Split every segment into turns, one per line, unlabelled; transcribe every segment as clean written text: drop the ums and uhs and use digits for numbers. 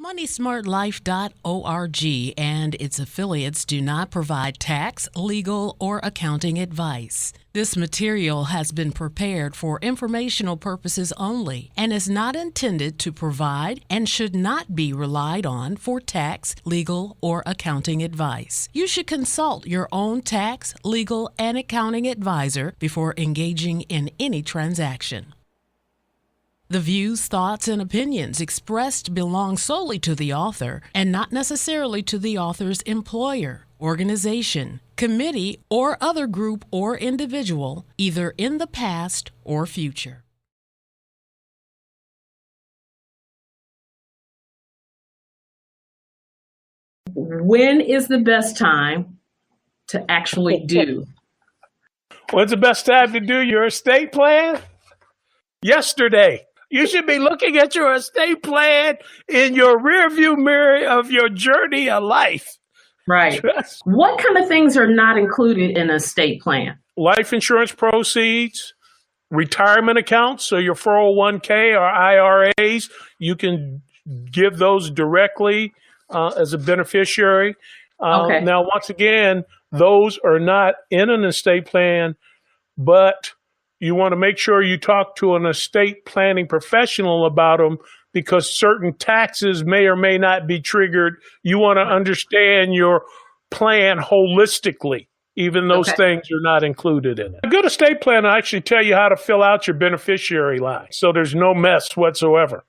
MoneySmartLife.org and its affiliates do not provide tax, legal, or accounting advice. This material has been prepared for informational purposes only and is not intended to provide and should not be relied on for tax, legal, or accounting advice. You should consult your own tax, legal, and accounting advisor before engaging in any transaction. The views, thoughts, and opinions expressed belong solely to the author and not necessarily to the author's employer, organization, committee, or other group or individual, either in the past or future.
When is the best time to actually do?
When's the best time to do your estate plan? Yesterday. You should be looking at your estate plan in your rearview mirror of your journey of life.
Right. What kind of things are not included in an estate plan?
Life insurance proceeds, retirement accounts, so your 401k or IRAs, you can give those directly as a beneficiary.
Okay.
Now, once again, those are not in an estate plan, but you want to make sure you talk to an estate planning professional about them because certain taxes may or may not be triggered. You want to understand your plan holistically, even those things are not included in it. A good estate plan will actually tell you how to fill out your beneficiary line so there's no mess whatsoever.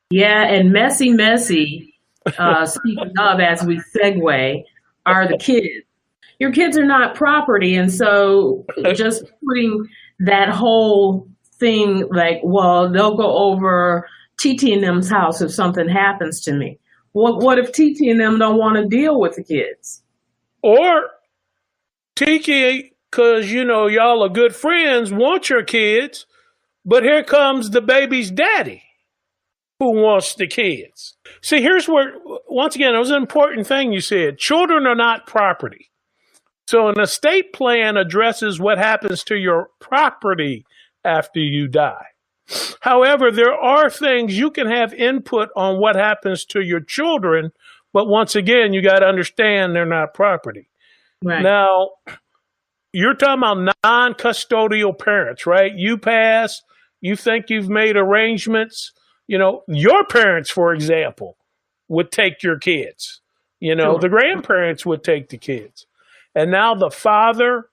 Yeah, and messy, speaking of, as we segue, are the kids. Your kids are not property, and so just putting that whole thing like, well, they'll go over TT and them's house if something happens to me. What if TT and them don't want to deal with the kids?
Or TT, because, y'all are good friends, want your kids, but here comes the baby's daddy who wants the kids. See, here's where, once again, it was an important thing you said. Children are not property. So an estate plan addresses what happens to your property after you die. However, there are things you can have input on what happens to your children, but once again, you got to understand they're not property.
Right.
Now, you're talking about non-custodial parents, right? You pass, you think you've made arrangements. Your parents, for example, would take your kids.
Sure.
The grandparents would take the kids. And now the father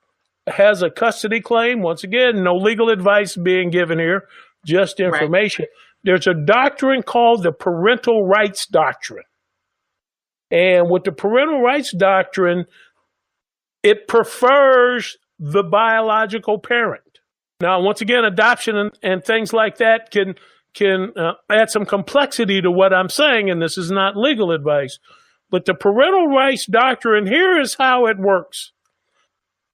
has a custody claim. Once again, no legal advice being given here, just information. Right. There's a doctrine called the parental rights doctrine. And with the parental rights doctrine, it prefers the biological parent. Now, once again, adoption and things like that can add some complexity to what I'm saying, and this is not legal advice. But the parental rights doctrine, here is how it works.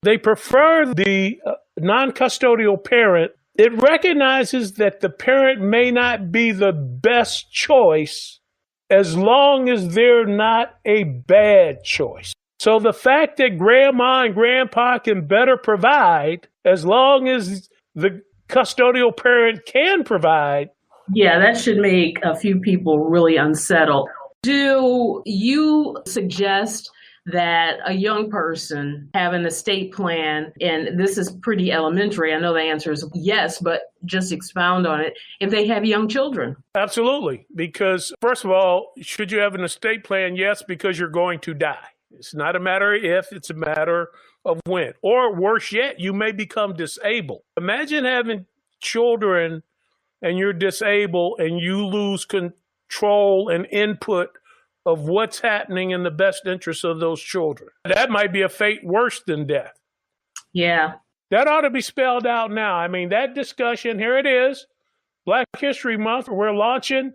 They prefer the non-custodial parent. It recognizes that the parent may not be the best choice as long as they're not a bad choice. So the fact that grandma and grandpa can better provide, as long as the custodial parent can provide.
Yeah, that should make a few people really unsettled. Do you suggest that a young person have an estate plan, and this is pretty elementary, I know the answer is yes, but just expound on it, if they have young children?
Absolutely, because first of all, should you have an estate plan? Yes, because you're going to die. It's not a matter of if, it's a matter of when. Or worse yet, you may become disabled. Imagine having children and you're disabled and you lose control and input of what's happening in the best interest of those children. That might be a fate worse than death.
Yeah.
That ought to be spelled out now. I mean, that discussion, here it is, Black History Month, we're launching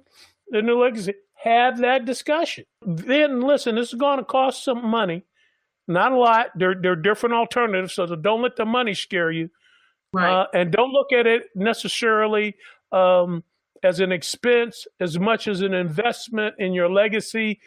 the new legacy. Have that discussion. Then, listen, this is going to cost some money. Not a lot. There are different alternatives, so don't let the money scare you.
Right.
And don't look at it necessarily as an expense as much as an investment in your legacy,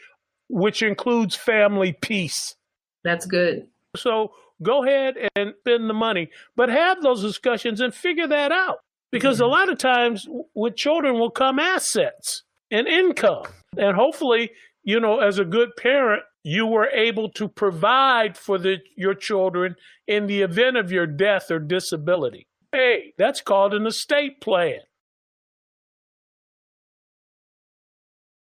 which includes family peace.
That's good.
So go ahead and spend the money, but have those discussions and figure that out. Because a lot of times with children will come assets and income. And hopefully, as a good parent, you were able to provide for your children in the event of your death or disability. Hey, that's called an estate plan.